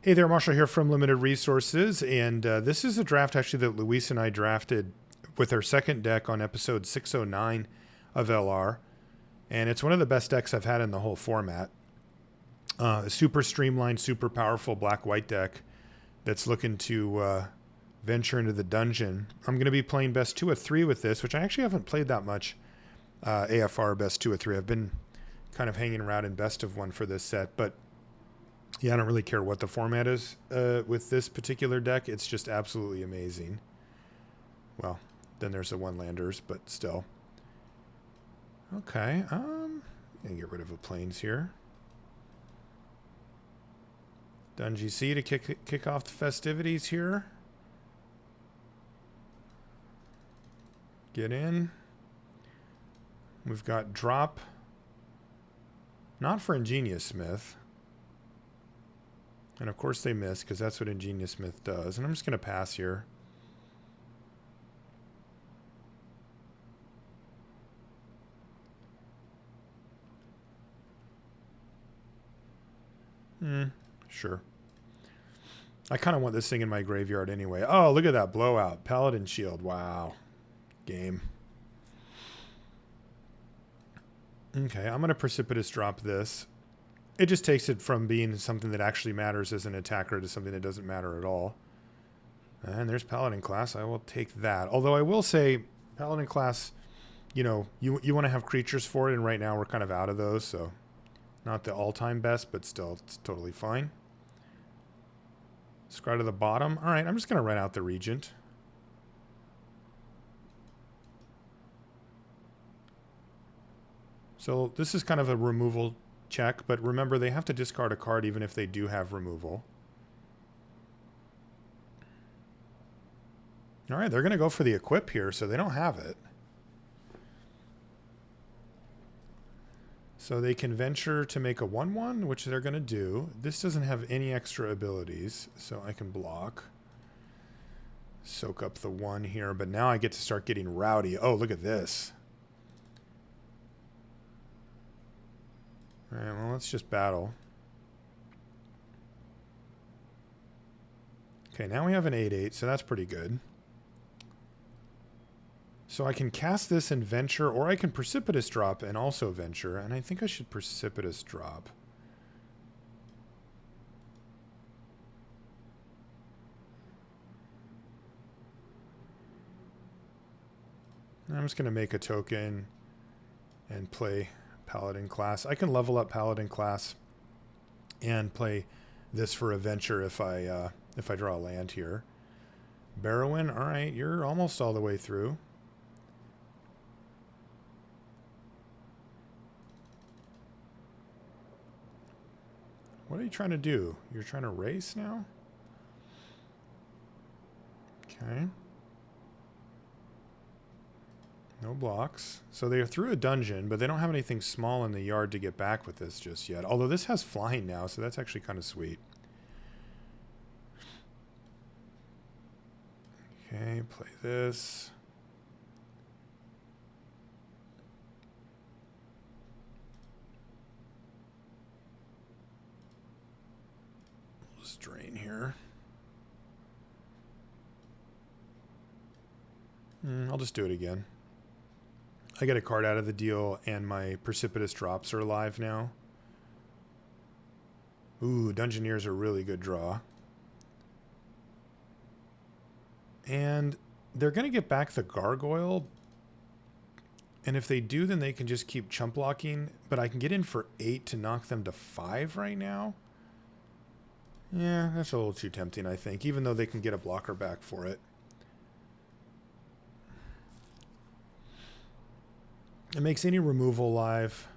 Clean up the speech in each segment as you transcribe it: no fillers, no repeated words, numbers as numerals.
Hey there, Marshall here from Limited Resources, and this is a draft actually that Luis and I drafted with our second deck on episode 609 of LR, and it's one of the best decks I've had in the whole format. A super streamlined, super powerful black-white deck that's looking to venture into the dungeon. I'm going to be playing best 2 of 3 with this, which I actually haven't played that much AFR best 2 of 3. I've been kind of hanging around in best of 1 for this set, but yeah, I don't really care what the format is with this particular deck. It's just absolutely amazing. Well, then there's the one-landers, but still. Okay, gonna get rid of the planes here. Done GC to kick off the festivities here. Get in. We've got drop. Not for Ingenious Smith. And of course they miss, because that's what Ingenious Smith does. And I'm just going to pass here. Sure. I kind of want this thing in my graveyard anyway. Oh, look at that blowout. Paladin Shield. Wow. Game. Okay, I'm going to Precipitous drop this. It just takes it from being something that actually matters as an attacker to something that doesn't matter at all. And there's Paladin class. I will take that. Although I will say, Paladin class, you know, you want to have creatures for it, and right now we're kind of out of those, so not the all-time best, but still, it's totally fine. Scry to the bottom. All right, I'm just going to run out the Regent. So this is kind of a removal check, but remember they have to discard a card even if they do have removal. All right, they're going to go for the equip here, so they don't have it. So they can venture to make a 1/1, which they're going to do. This doesn't have any extra abilities, so I can block. Soak up the 1 here, but now I get to start getting rowdy. Oh, look at this. All right, well, let's just battle. Okay, now we have an 8/8, so that's pretty good. So I can cast this and venture, or I can Precipitous drop and also venture, and I think I should Precipitous drop. I'm just going to make a token and play Paladin class. I can level up Paladin class and play this for a venture if I draw a land here. Barrowin, all right, you're almost all the way through. What are you trying to do? You're trying to race now? Okay. No blocks. So they're through a dungeon, but they don't have anything small in the yard to get back with this just yet. Although this has flying now, so that's actually kind of sweet. Okay, play this. We'll just drain here. I'll just do it again. I get a card out of the deal, and my Precipitous drops are alive now. Ooh, Dungeoneer's a really good draw. And they're going to get back the Gargoyle. And if they do, then they can just keep chump blocking. But I can get in for 8 to knock them to 5 right now. Yeah, that's a little too tempting, I think, even though they can get a blocker back for it. It makes any removal live.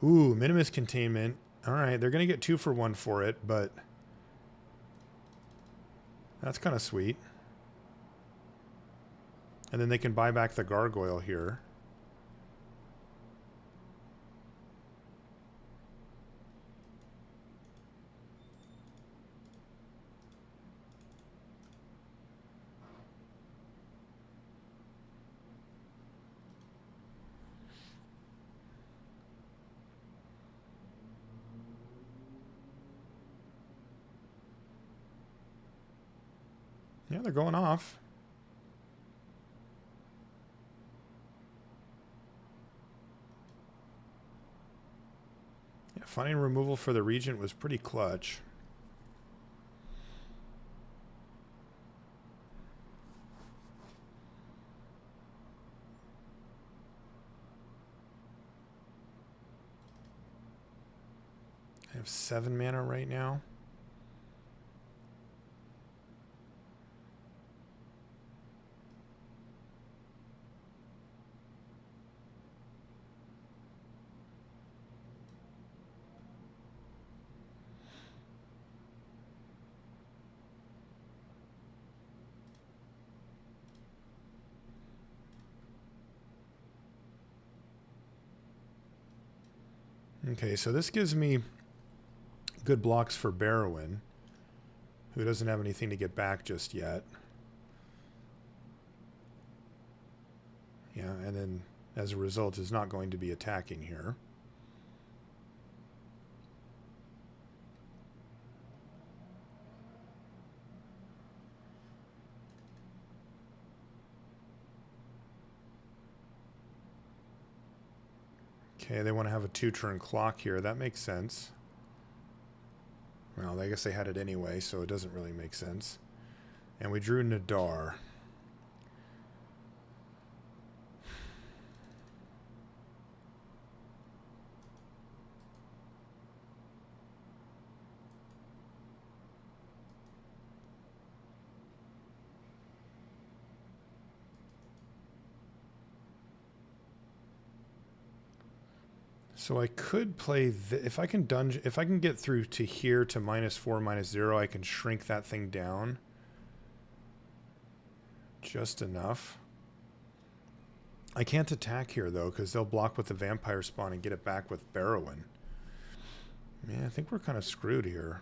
Ooh, Minimus Containment. All right, they're going to get 2 for 1 for it, but that's kind of sweet. And then they can buy back the Gargoyle here. Yeah, they're going off. Yeah, finding removal for the Regent was pretty clutch. I have 7 mana right now. Okay, so this gives me good blocks for Barrowin, who doesn't have anything to get back just yet. Yeah, and then as a result is not going to be attacking here. Okay, they want to have a 2-turn clock here. That makes sense. Well, I guess they had it anyway, so it doesn't really make sense. And we drew Nadar. So I could play if I can get through to here to -4, -0, I can shrink that thing down just enough. I can't attack here though, because they'll block with the vampire spawn and get it back with Barrowin. Man, I think we're kind of screwed here.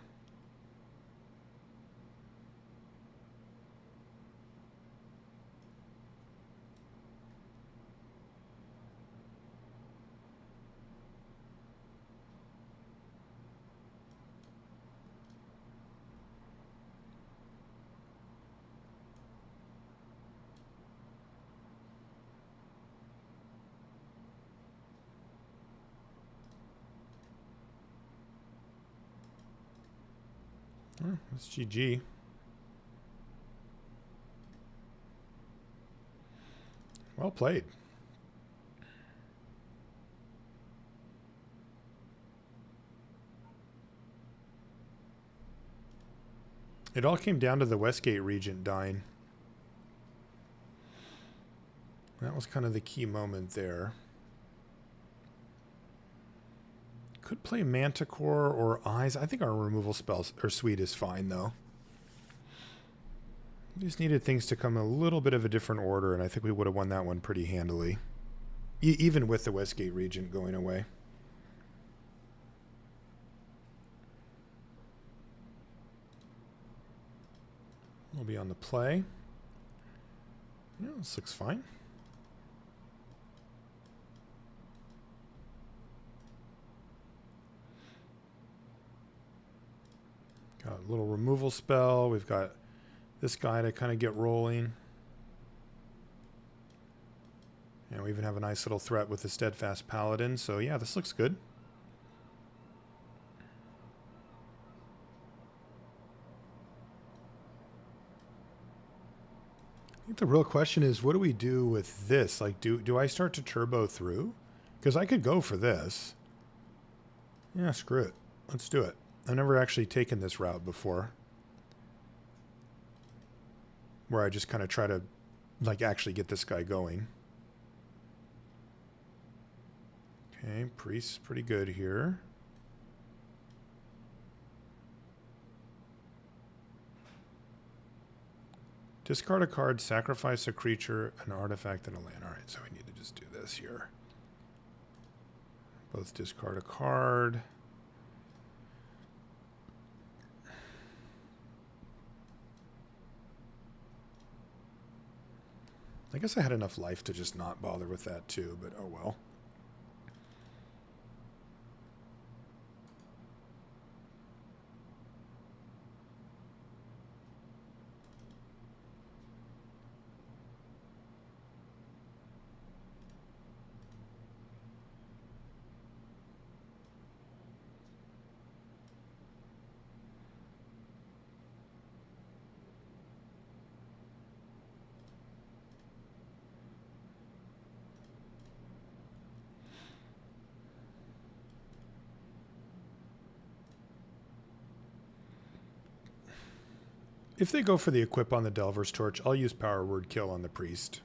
Oh, that's GG. Well played. It all came down to the Westgate Regent dying. That was kind of the key moment there. Could play Manticore or Eyes. I think our removal spells or suite is fine though. We just needed things to come a little bit of a different order, and I think we would have won that one pretty handily. Even with the Westgate Regent going away. We'll be on the play. Yeah, this looks fine. Got a little removal spell. We've got this guy to kind of get rolling. And we even have a nice little threat with the Steadfast Paladin. So yeah, this looks good. I think the real question is, what do we do with this? Like, do I start to turbo through? Because I could go for this. Yeah, screw it. Let's do it. I've never actually taken this route before, where I just kind of try to, like, actually get this guy going. Okay, Priest's pretty good here. Discard a card, sacrifice a creature, an artifact, and a land. All right, so we need to just do this here. Both discard a card. I guess I had enough life to just not bother with that too, but oh well. if they go for the equip on the Delver's Torch, I'll use Power Word Kill on the Priest.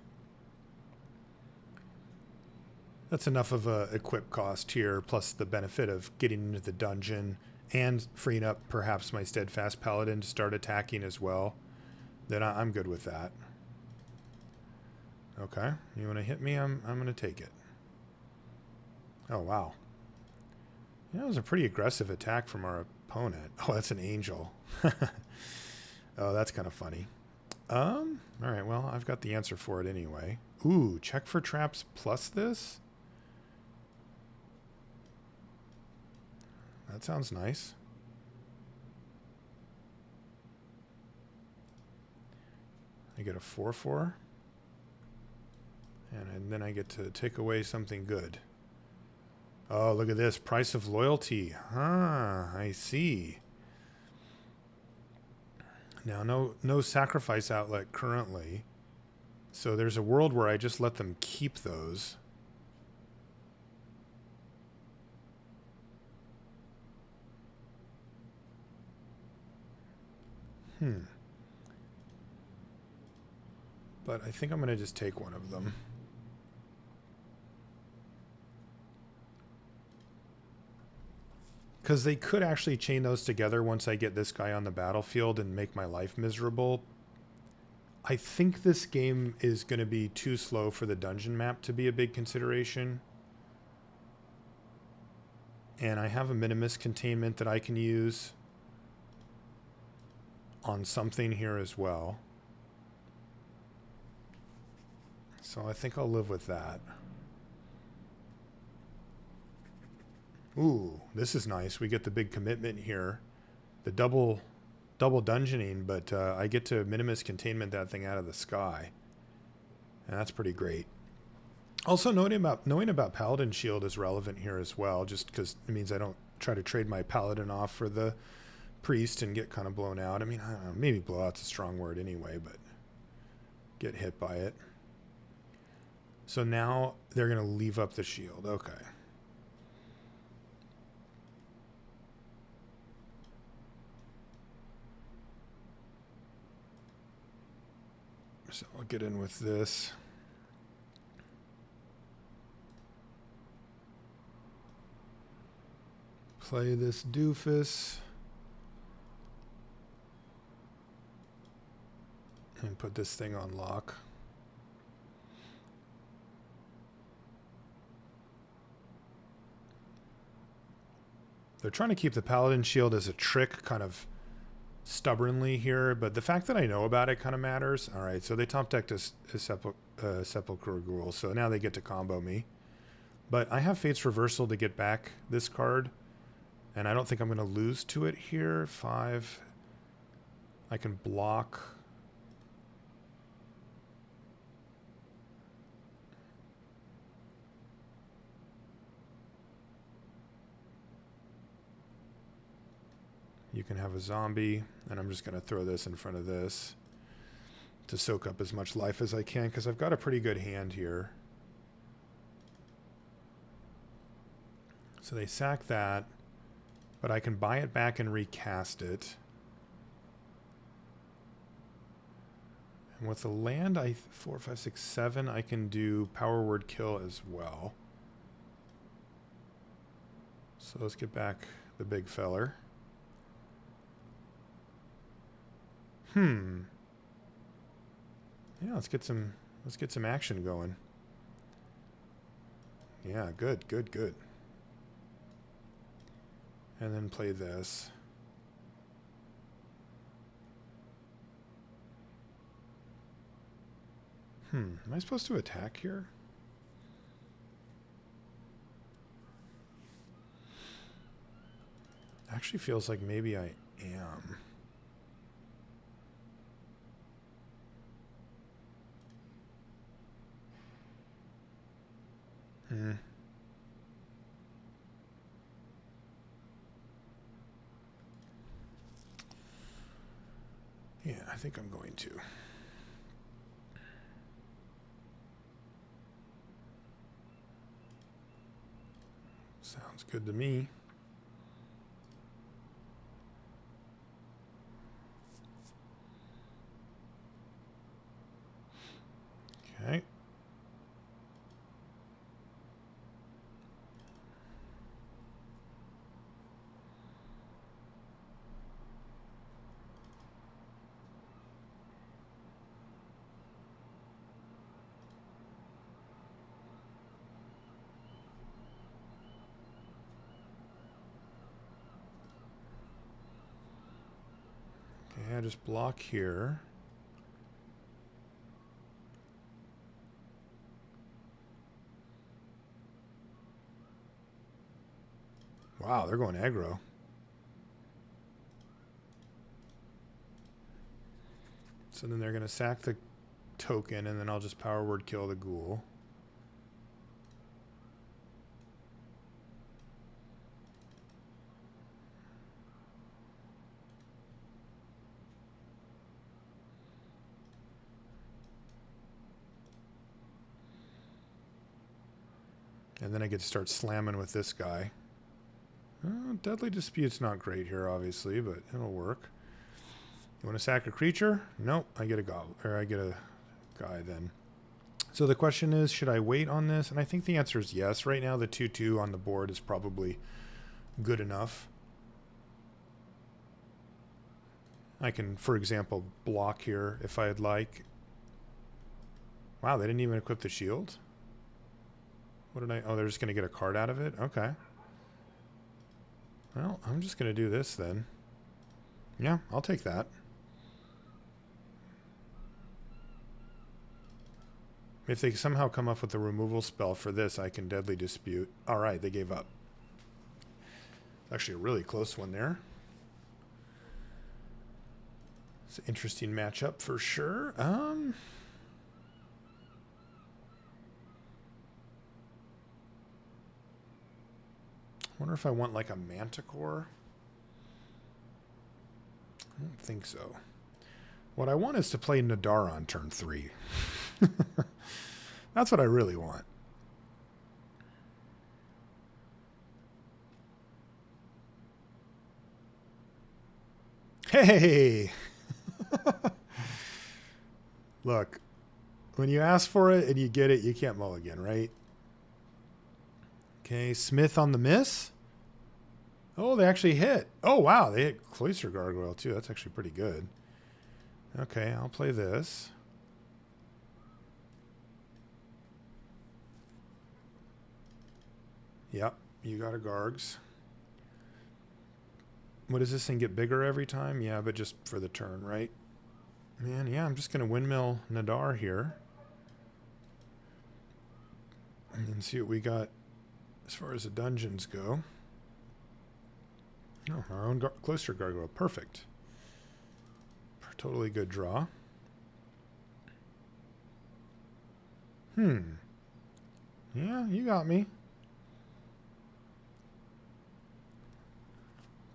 That's enough of a equip cost here, plus the benefit of getting into the dungeon and freeing up perhaps my Steadfast Paladin to start attacking as well. Then I'm good with that. Okay, you want to hit me? I'm going to take it. Oh, wow. Yeah, that was a pretty aggressive attack from our opponent. Oh, that's an angel. Oh, that's kind of funny. All right, well, I've got the answer for it anyway. Ooh, check for traps plus this? That sounds nice. I get a 4/4. And then I get to take away something good. Oh, look at this. Price of loyalty. I see. Now, no sacrifice outlet currently. So there's a world where I just let them keep those. But I think I'm going to just take one of them. Because they could actually chain those together once I get this guy on the battlefield and make my life miserable. I think this game is going to be too slow for the dungeon map to be a big consideration. And I have a minimus containment that I can use on something here as well. So I think I'll live with that. Ooh, this is nice. We get the big commitment here. The double dungeoning, but I get to minimus containment that thing out of the sky. And that's pretty great. Also, knowing about Paladin Shield is relevant here as well, just because it means I don't try to trade my Paladin off for the Priest and get kind of blown out. I mean, I don't know, maybe blowout's a strong word anyway, but get hit by it. So now they're going to leave up the shield. Okay. So I'll get in with this. Play this doofus. And put this thing on lock. They're trying to keep the Paladin Shield as a trick kind of stubbornly here, but the fact that I know about it kind of matters. All right, so they top decked a Sepulchral Ghoul, so now they get to combo me. But I have Fate's Reversal to get back this card, and I don't think I'm going to lose to it here. 5. I can block. You can have a zombie, and I'm just going to throw this in front of this to soak up as much life as I can, because I've got a pretty good hand here. So they sack that, but I can buy it back and recast it. And with the land, 4, 5, 6, 7, I can do Power Word Kill as well. So let's get back the big feller. Yeah, let's get some action going. Yeah, good. And then play this. Am I supposed to attack here? Actually feels like maybe I am. Yeah, I think I'm going to. Sounds good to me. Yeah, just block here. Wow, they're going aggro. So then they're going to sack the token, and then I'll just power word kill the ghoul. And then I get to start slamming with this guy. Deadly Dispute's not great here, obviously, but it'll work. You want to sack a creature? Nope, I get a goblin, or I get a guy then. So the question is, should I wait on this? And I think the answer is yes. Right now, the 2/2 on the board is probably good enough. I can, for example, block here if I'd like. Wow, they didn't even equip the shield. What did I... Oh, they're just going to get a card out of it? Okay. Well, I'm just going to do this then. Yeah, I'll take that. If they somehow come up with a removal spell for this, I can Deadly Dispute. All right, they gave up. Actually a really close one there. It's an interesting matchup for sure. I wonder if I want like a Manticore. I don't think so. What I want is to play Nadar on turn 3. That's what I really want. Hey! Look, when you ask for it and you get it, you can't mulligan, right? Okay, Smith on the miss. Oh, they actually hit. Oh, wow, they hit Cloister Gargoyle too. That's actually pretty good. Okay, I'll play this. Yep, you got a Gargs. What does this thing get bigger every time? Yeah, but just for the turn, right? Man, yeah, I'm just going to windmill Nadar here. And see what we got as far as the dungeons go. Oh, our own Cloister Gargoyle. Perfect. Totally good draw. Yeah, you got me.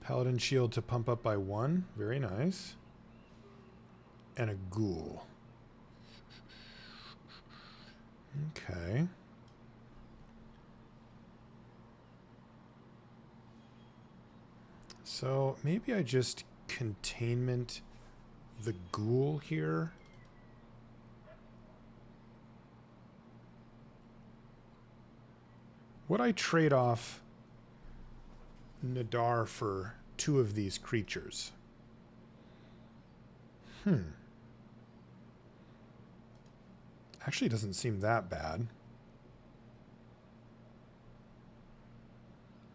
Paladin Shield to pump up by 1. Very nice. And a ghoul. Okay. So maybe I just containment the ghoul here. Would I trade off Nadar for 2 of these creatures? Actually, it doesn't seem that bad.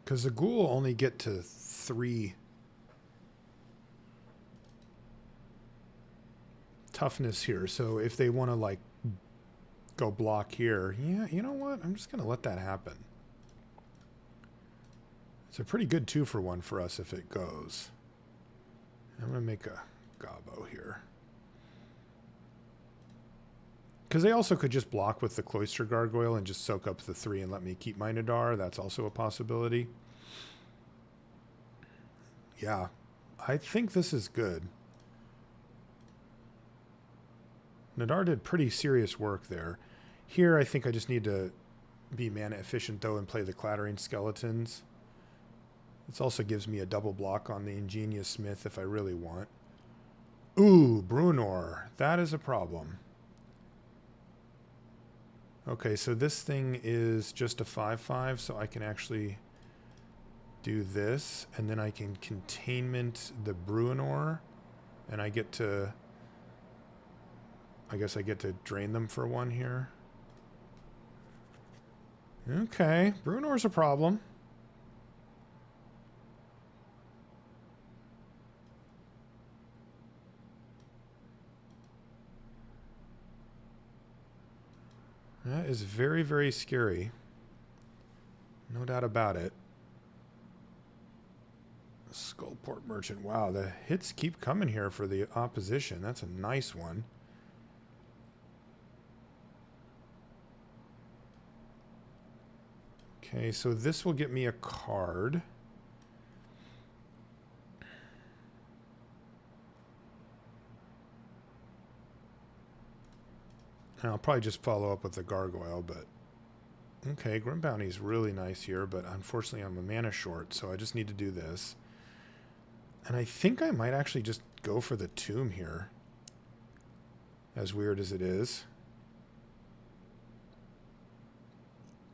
Because the ghoul only get to 3 toughness here. So if they want to like go block here, yeah, you know what? I'm just going to let that happen. It's a pretty good 2-for-1 for us if it goes. I'm going to make a Gobbo here. Because they also could just block with the Cloister Gargoyle and just soak up the 3 and let me keep my Nadar. That's also a possibility. Yeah, I think this is good. Nadar did pretty serious work there. Here, I think I just need to be mana efficient, though, and play the Clattering Skeletons. This also gives me a double block on the Ingenious Smith if I really want. Ooh, Bruenor. That is a problem. Okay, so this thing is just a 5/5, so I can actually do this, and then I can containment the Bruenor, and I get to... I guess I get to drain them for 1 here. Okay, Bruenor's a problem. That is very, very scary. No doubt about it. Skullport Merchant. Wow, the hits keep coming here for the opposition. That's a nice one. Okay, so this will get me a card. And I'll probably just follow up with the Gargoyle, but... Okay, Grim Bounty is really nice here, but unfortunately I'm a mana short, so I just need to do this. And I think I might actually just go for the Tomb here. As weird as it is.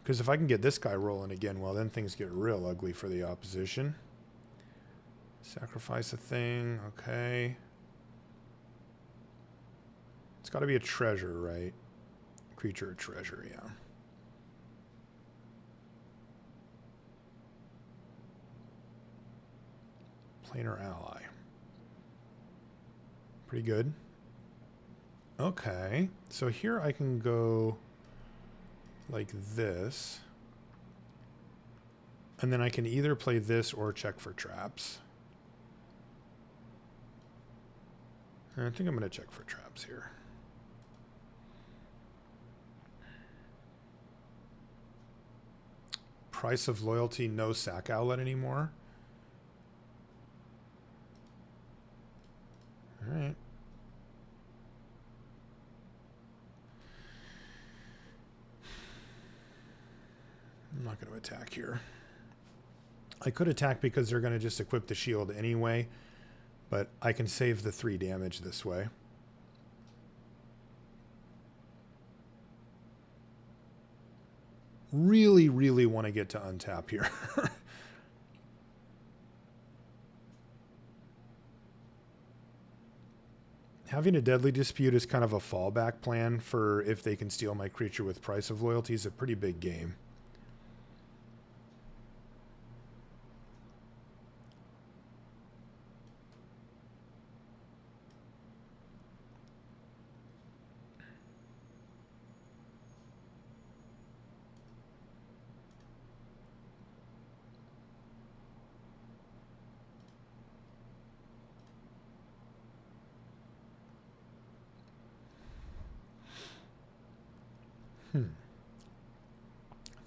Because if I can get this guy rolling again, well, then things get real ugly for the opposition. Sacrifice a thing, okay. It's got to be a treasure, right? Creature or treasure, yeah. Planar ally. Pretty good. Okay, so here I can go like this. And then I can either play this or check for traps. And I think I'm going to check for traps here. Price of Loyalty, no sack outlet anymore. All right. I'm not going to attack here. I could attack because they're going to just equip the shield anyway, but I can save the 3 damage this way. Really, really want to get to untap here. Having a Deadly Dispute is kind of a fallback plan for if they can steal my creature with Price of Loyalty. Is a pretty big game. Hmm.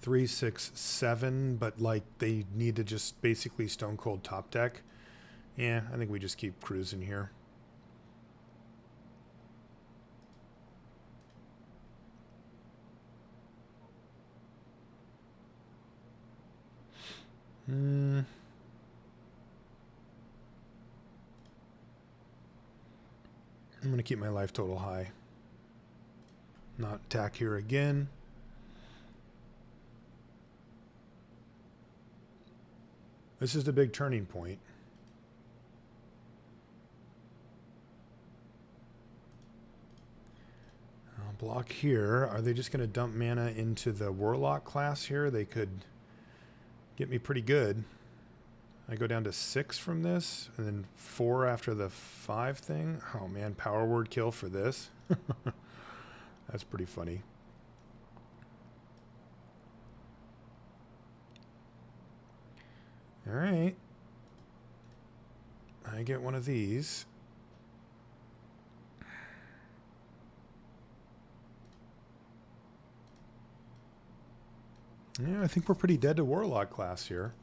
3, 6, 7, but like they need to just basically Stone Cold top deck. Yeah, I think we just keep cruising here. I'm going to keep my life total high. Not attack here again. This is the big turning point. I'll block here. Are they just going to dump mana into the Warlock class here? They could get me pretty good. I go down to 6 from this, and then 4 after the 5 thing. Oh man, power word kill for this. That's pretty funny. All right. I get one of these. Yeah, I think we're pretty dead to Warlock class here.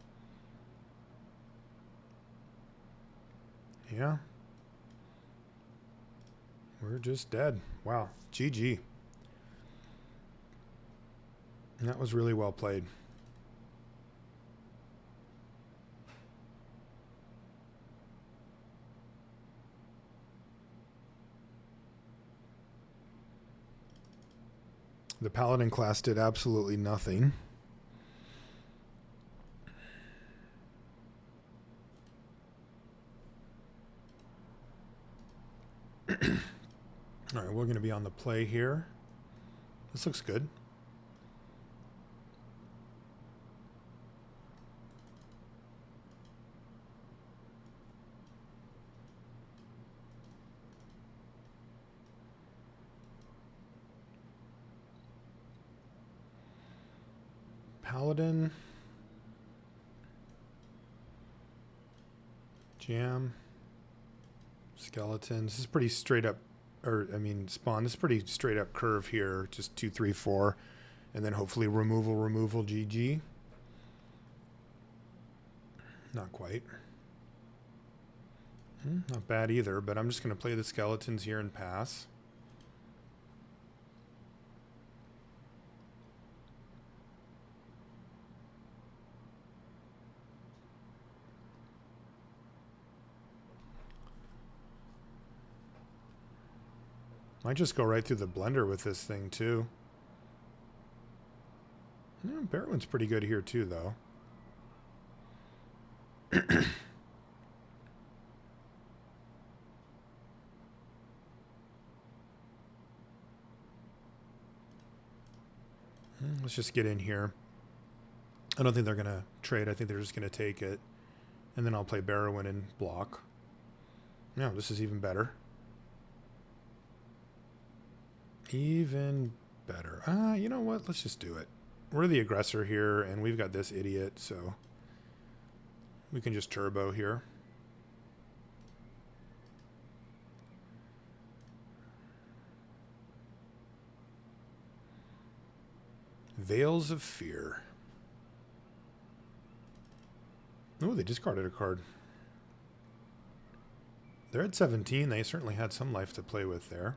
Yeah. We're just dead. Wow. GG. That was really well played. The Paladin class did absolutely nothing. All right, we're going to be on the play here. This looks good. Paladin. Jam. Skeletons. This is pretty straight up, or I mean spawn. This is pretty straight up curve here. Just 2, 3, 4. And then hopefully removal, GG. Not quite. Not bad either, but I'm just going to play the skeletons here and pass. Might just go right through the blender with this thing too. Yeah, Barrowin's pretty good here too, though. Let's just get in here. I don't think they're going to trade. I think they're just going to take it. And then I'll play Barrowin and block. No, this is even better. Even better. You know what? Let's just do it. We're the aggressor here, and we've got this idiot, so we can just turbo here. Veils of Fear. Oh, they discarded a card. They're at 17. They certainly had some life to play with there.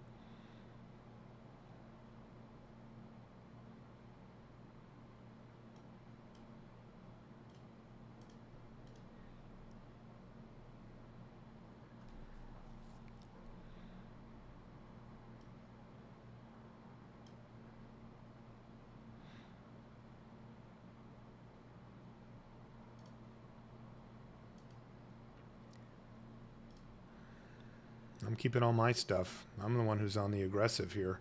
I'm keeping all my stuff. I'm the one who's on the aggressive here.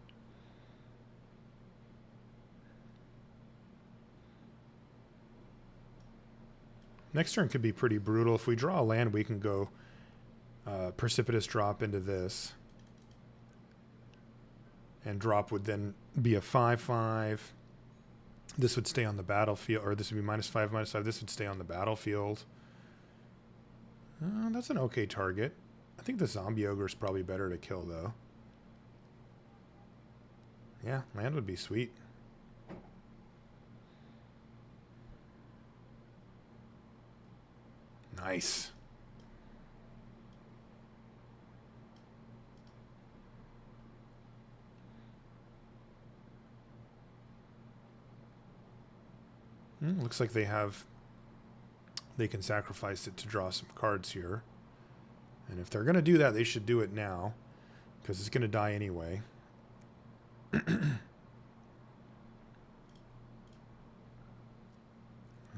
Next turn could be pretty brutal. If we draw a land, we can go precipitous drop into this. And drop would then be a 5/5. This would stay on the battlefield, or this would be -5/-5. This would stay on the battlefield. That's an okay target. I think the zombie ogre is probably better to kill, though. Yeah, land would be sweet. Nice. Looks like they can sacrifice it to draw some cards here. And if they're going to do that, they should do it now, because it's going to die anyway.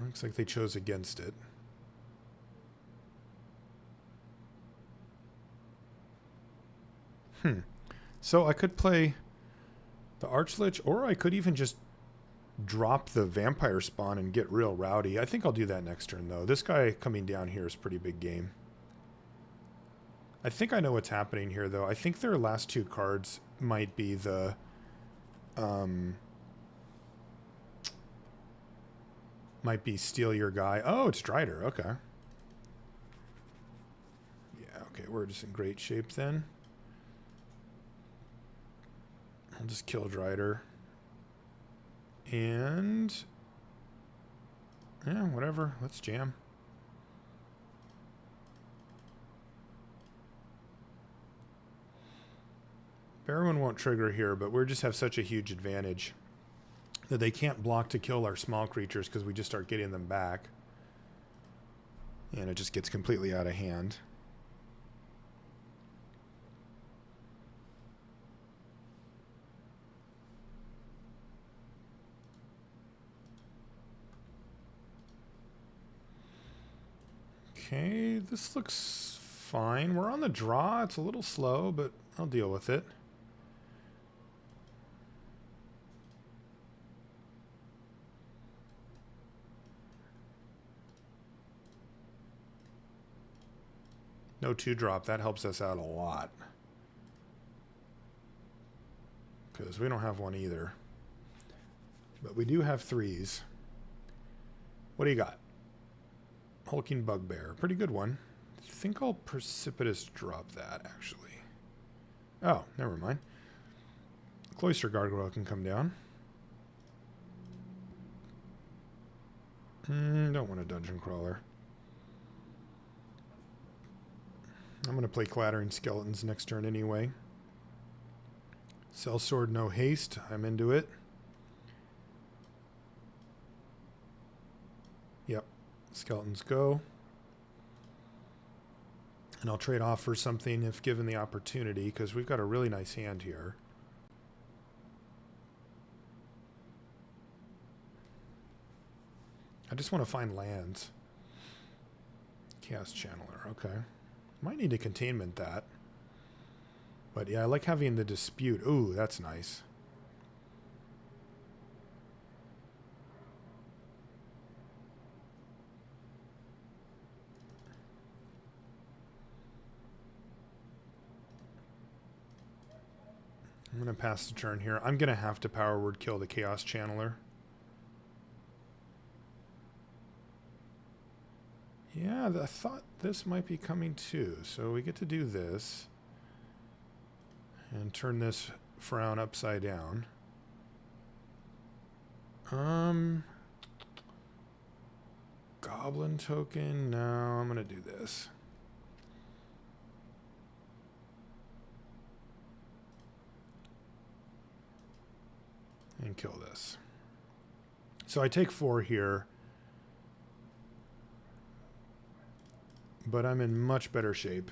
Looks like they chose against it. So I could play the Archlich, or I could even just drop the vampire spawn and get real rowdy. I think I'll do that next turn, though. This guy coming down here is pretty big game. I think I know what's happening here, though. I think their last 2 cards might be the... might be Steal Your Guy. Oh, it's Drider. Okay. Yeah, okay. We're just in great shape then. I'll just kill Drider. And... yeah, whatever. Let's jam. Barrowin won't trigger here, but we just have such a huge advantage that they can't block to kill our small creatures because we just start getting them back. And it just gets completely out of hand. Okay, this looks fine. We're on the draw. It's a little slow, but I'll deal with it. No 2-drop. That helps us out a lot. Because we don't have one either. But we do have 3s. What do you got? Hulking Bugbear. Pretty good one. I think I'll Precipitous drop that, actually. Oh, never mind. Cloister Gargoyle can come down. Don't want a Dungeon Crawler. I'm going to play Clattering Skeletons next turn anyway. Sellsword, no haste. I'm into it. Yep. Skeletons go. And I'll trade off for something if given the opportunity, because we've got a really nice hand here. I just want to find lands. Chaos Channeler, okay. Might need to containment that. But yeah, I like having the dispute. Ooh, that's nice. I'm going to pass the turn here. I'm going to have to power word kill the Chaos Channeler. Yeah, I thought this might be coming too. So we get to do this. And turn this frown upside down. Goblin token? No, I'm going to do this. And kill this. So I take 4 here. But I'm in much better shape.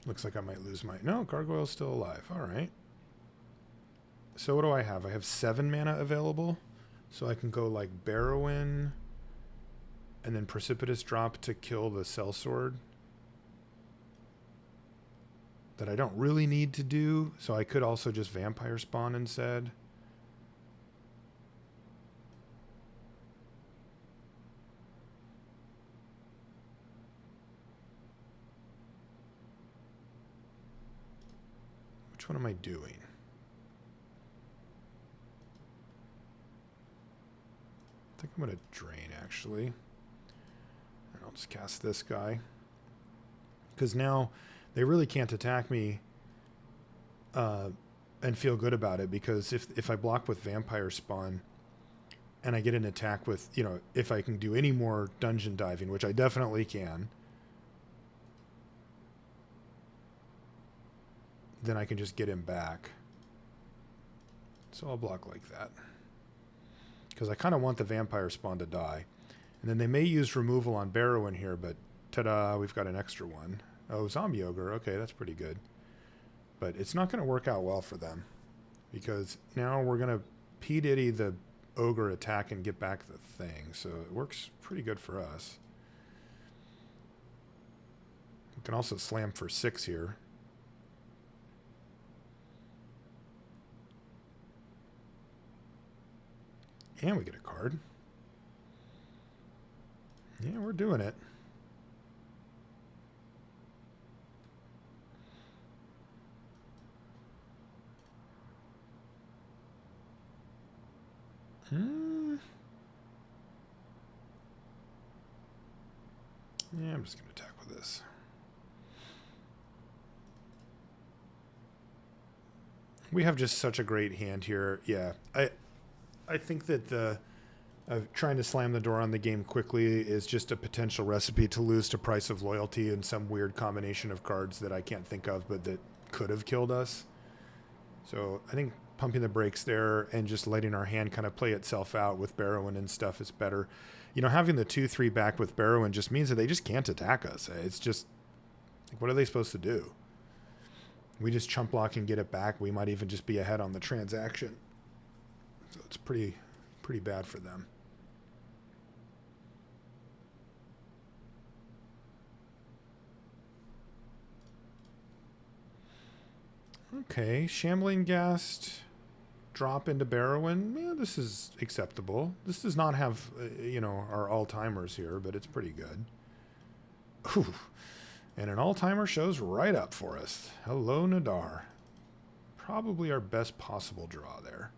Looks like I might lose my... No, Gargoyle's still alive. All right. So what do I have? I have 7 mana available. So I can go like Barrowin and then Precipitous drop to kill the Sellsword. That I don't really need to do. So I could also just Vampire Spawn instead. Which one am I doing? I think I'm going to drain, actually. And I'll just cast this guy. Because now they really can't attack me and feel good about it. Because if I block with Vampire Spawn and I get an attack with, you know, if I can do any more dungeon diving, which I definitely can, then I can just get him back. So I'll block like that. Because I kind of want the Vampire Spawn to die. And then they may use removal on Barrowin here, but ta-da, we've got an extra one. Oh, Zombie Ogre. Okay, that's pretty good. But it's not going to work out well for them. Because now we're going to P-Diddy the Ogre attack and get back the thing. So it works pretty good for us. We can also slam for 6 here. And we get a card. Yeah, we're doing it. Yeah, I'm just going to attack with this. We have just such a great hand here. Yeah, I think that trying to slam the door on the game quickly is just a potential recipe to lose to Price of Loyalty and some weird combination of cards that I can't think of, but that could have killed us. So I think pumping the brakes there and just letting our hand kind of play itself out with Barrowin and stuff is better. You know, having the 2/3 back with Barrowin just means that they just can't attack us. It's just, like, what are they supposed to do? We just chump block and get it back. We might even just be ahead on the transaction. So it's pretty bad for them. Okay, Shambling Ghast, drop into Barrowin. Yeah, this is acceptable. This does not have, you know, our all-timers here, but it's pretty good. Ooh. And an all-timer shows right up for us. Hello, Nadar. Probably our best possible draw there.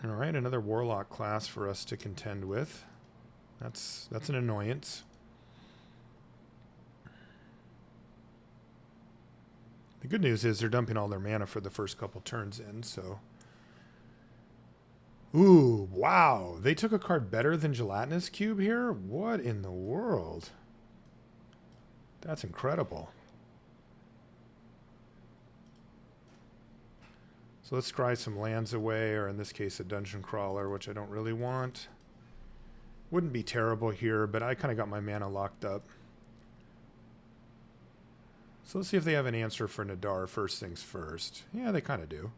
All right, another Warlock class for us to contend with. That's an annoyance. The good news is they're dumping all their mana for the first couple turns in, so... Ooh, wow. They took a card better than Gelatinous Cube here? What in the world? That's incredible. So let's scry some lands away, or in this case a Dungeon Crawler, which I don't really want. Wouldn't be terrible here, but I kind of got my mana locked up. So let's see if they have an answer for Nadar first things first. Yeah, they kind of do.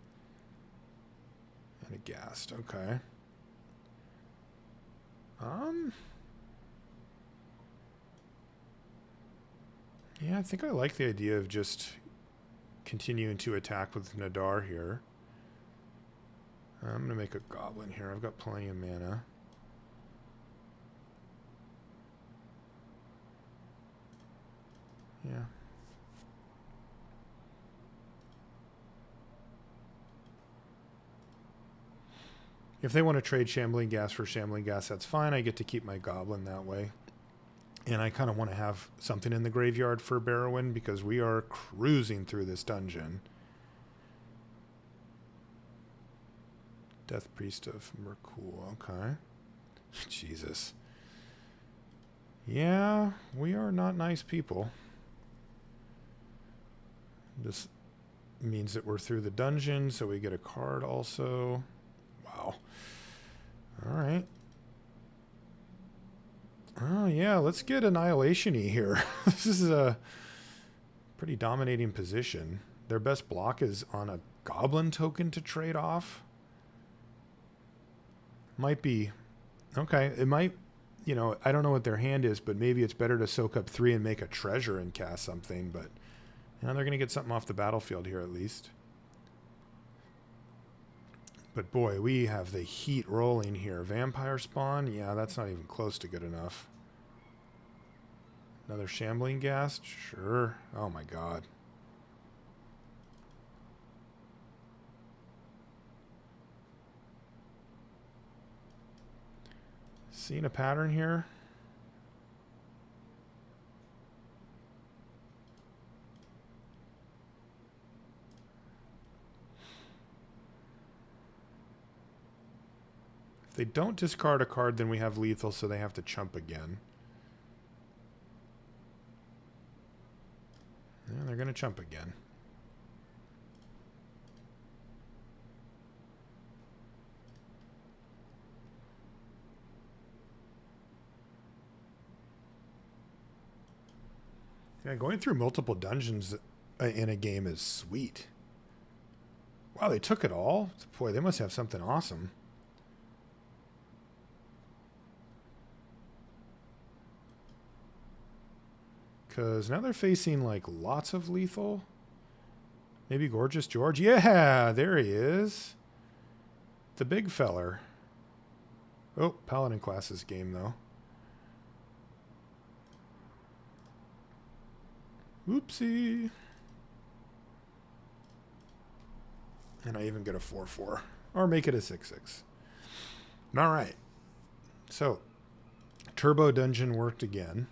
And a Ghast, okay. Yeah, I think I like the idea of just continuing to attack with Nadar here. I'm going to make a Goblin here. I've got plenty of mana. Yeah. If they want to trade Shambling Gas for Shambling Gas, that's fine. I get to keep my Goblin that way. And I kind of want to have something in the graveyard for Barrowin because we are cruising through this dungeon. Death Priest of Merkul, okay. Jesus. Yeah, we are not nice people. This means that we're through the dungeon, so we get a card also. Wow. All right. Oh, yeah, let's get Annihilation-y here. This is a pretty dominating position. Their best block is on a Goblin token to trade off. Might be... Okay, it might... You know, I don't know what their hand is, but maybe it's better to soak up 3 and make a treasure and cast something, but... You know, they're going to get something off the battlefield here at least. But boy, we have the heat rolling here. Vampire Spawn? Yeah, that's not even close to good enough. Another Shambling Ghast? Sure. Oh my god. Seeing a pattern here? If they don't discard a card, then we have lethal, so they have to chump again. Yeah, they're going to chump again. Yeah, going through multiple dungeons in a game is sweet. Wow, they took it all? Boy, they must have something awesome. Because now they're facing, like, lots of lethal. Maybe Gorgeous George? Yeah, there he is. The big feller. Oh, Paladin class's game, though. Whoopsie. And I even get a 4/4. Or make it a 6/6. All right. So, Turbo Dungeon worked again.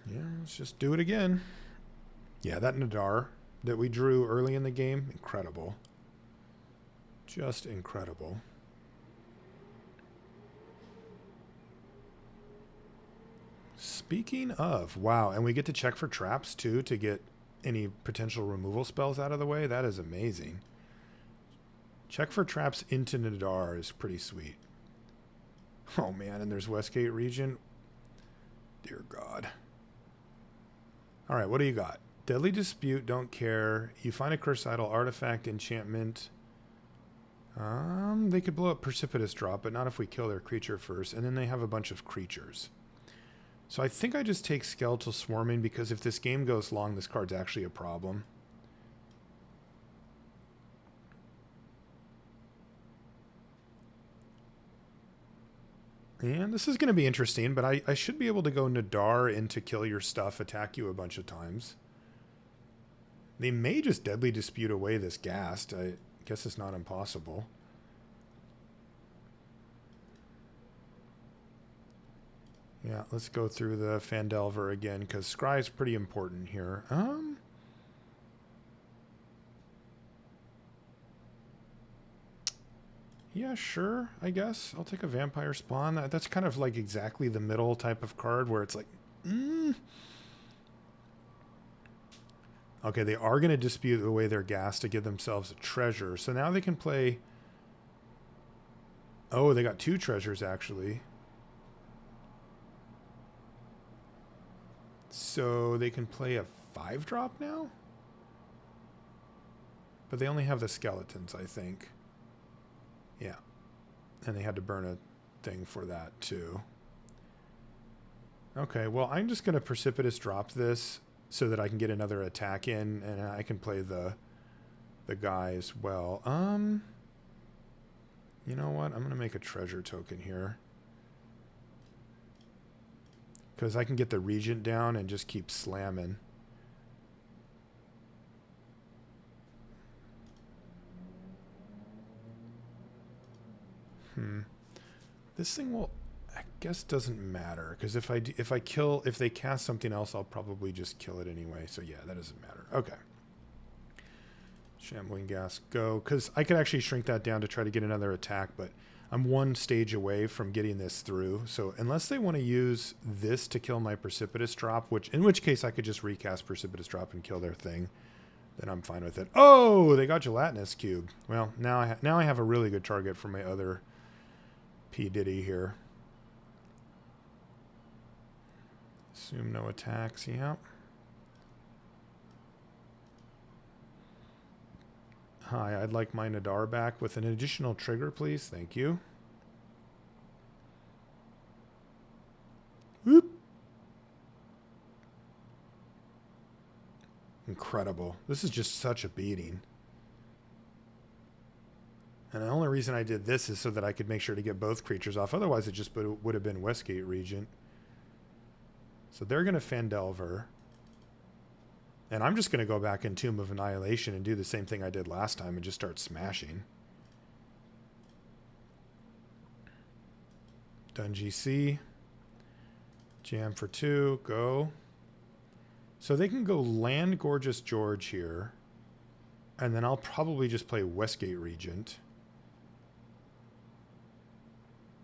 Yeah, let's just do it again. Yeah, that Nadar that we drew early in the game, incredible. Just incredible. Speaking of, wow, and we get to check for traps too to get any potential removal spells out of the way. That is amazing. Check for traps into Nadar is pretty sweet. Oh man, and there's Westgate region. Dear God. All right, what do you got? Deadly Dispute, don't care. You find a cursed idol, artifact, enchantment. They could blow up Precipitous Drop, but not if we kill their creature first. And then they have a bunch of creatures. So I think I just take Skeletal Swarming, because if this game goes long, this card's actually a problem. And this is going to be interesting, but I should be able to go Nadar into kill your stuff, attack you a bunch of times. They may just Deadly Dispute away this Ghast. I guess it's not impossible. Yeah, let's go through the Phandelver again, because Scry's pretty important here. Yeah, sure, I guess. I'll take a Vampire Spawn. That's kind of like exactly the middle type of card where it's like, Okay, they are going to dispute away their gas to give themselves a treasure. So now they can play... Oh, they got 2 treasures, actually. So they can play a 5-drop now? But they only have the skeletons, I think. Yeah. And they had to burn a thing for that, too. Okay, well, I'm just going to Precipitous drop this so that I can get another attack in, and I can play the guy as well. You know what? I'm going to make a treasure token here. Because I can get the Regent down and just keep slamming. This thing will, I guess, doesn't matter, because if they cast something else, I'll probably just kill it anyway. So yeah, that doesn't matter. Okay. Shambling Gas, go. Because I could actually shrink that down to try to get another attack, but I'm 1 stage away from getting this through. So unless they want to use this to kill my Precipitous Drop, in which case I could just recast Precipitous Drop and kill their thing, then I'm fine with it. Oh, they got Gelatinous Cube. Well, now I have a really good target for my other P. Diddy here. Assume no attacks, yeah. Hi, I'd like my Nadar back with an additional trigger, please. Thank you. Whoop. Incredible. This is just such a beating. And the only reason I did this is so that I could make sure to get both creatures off. Otherwise, it just would have been Westgate Regent. So they're going to Phandelver. And I'm just going to go back in Tomb of Annihilation and do the same thing I did last time and just start smashing. Done GC. Jam for 2. Go. So they can go land Gorgeous George here. And then I'll probably just play Westgate Regent.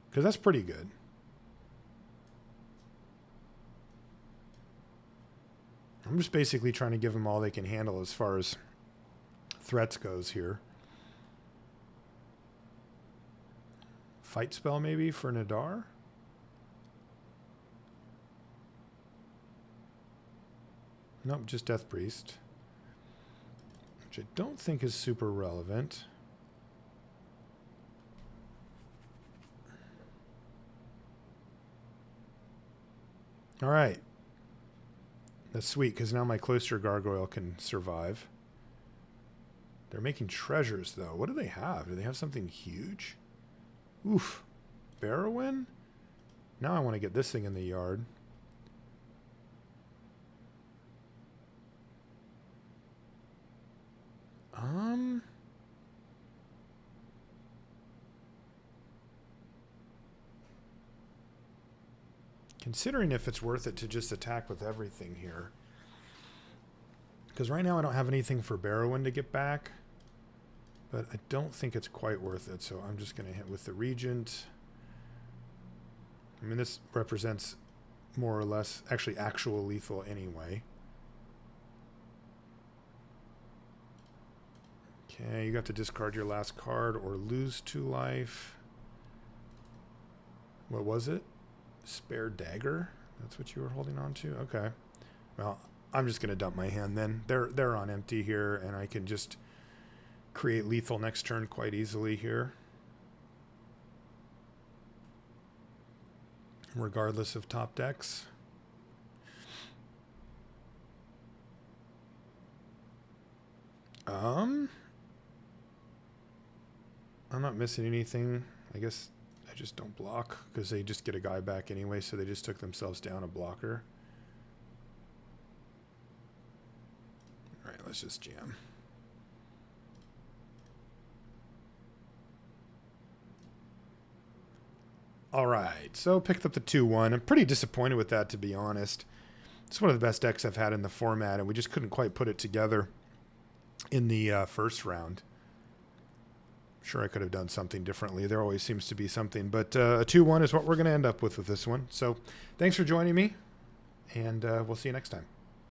Because that's pretty good. I'm just basically trying to give them all they can handle as far as threats goes here. Fight spell maybe for Nadar? Nope, just Death Priest. Which I don't think is super relevant. All right. That's sweet, because now my Cloister Gargoyle can survive. They're making treasures, though. What do they have? Do they have something huge? Oof. Barrowin? Now I want to get this thing in the yard. Considering if it's worth it to just attack with everything here. Because right now I don't have anything for Barrowin to get back. But I don't think it's quite worth it, so I'm just going to hit with the Regent. I mean, this represents more or less, actually actual lethal anyway. Okay, you got to discard your last card or lose 2 life. What was it? Spare Dagger? That's what you were holding on to? Okay. Well, I'm just going to dump my hand then. They're on empty here, and I can just create lethal next turn quite easily here. Regardless of top decks. I'm not missing anything. I guess I just don't block because they just get a guy back anyway, so they just took themselves down a blocker. All right, let's just jam. All right, so picked up the 2-1. I'm pretty disappointed with that, to be honest. It's one of the best decks I've had in the format, and we just couldn't quite put it together in the first round. Sure, I could have done something differently. There always seems to be something, but a 2-1 is what we're going to end up with this one. So thanks for joining me, and we'll see you next time.